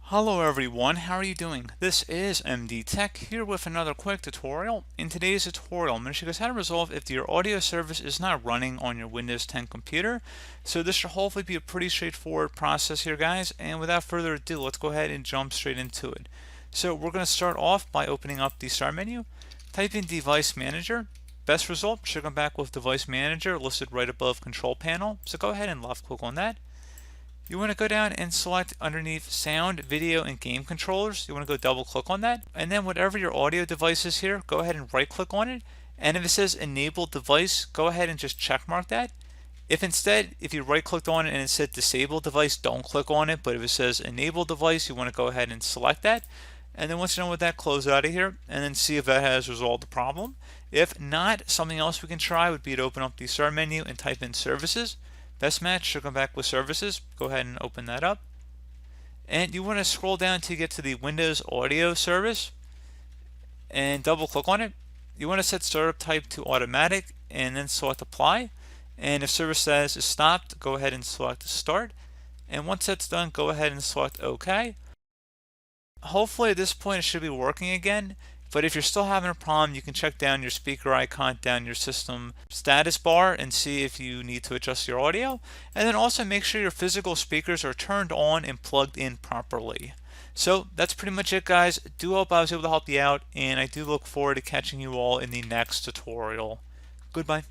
Hello everyone, how are you doing? This is MD Tech here with another quick tutorial. In today's tutorial, I'm going to show you guys how to resolve if your audio service is not running on your Windows 10 computer. So this should hopefully be a pretty straightforward process here, guys. And without further ado, let's go ahead and jump straight into it. So we're going to start off by opening up the Start menu, type in Device Manager. Best result should come back with Device Manager listed right above Control Panel. So go ahead and left click on that. You want to go down and select underneath Sound, Video, and Game Controllers. You want to go double click on that. And then whatever your audio device is here, go ahead and right click on it. And if it says Enable Device, go ahead and just check mark that. If you right clicked on it and it said Disable Device, don't click on it. But if it says Enable Device, you want to go ahead and select that. And then once you're done with that, close out of here and then see if that has resolved the problem. If not, something else we can try would be to open up the Start menu and type in Services. Best match should come back with services. Go ahead and open that up. And you want to scroll down to get to the Windows Audio service and double click on it. You want to set startup type to automatic and then select apply. And if service status is stopped, go ahead and select start. And once that's done, go ahead and select OK. Hopefully at this point it should be working again. But if you're still having a problem, you can check down your speaker icon down your system status bar and see if you need to adjust your audio. And then also make sure your physical speakers are turned on and plugged in properly. So that's pretty much it, guys. Do hope I was able to help you out, and I do look forward to catching you all in the next tutorial. Goodbye.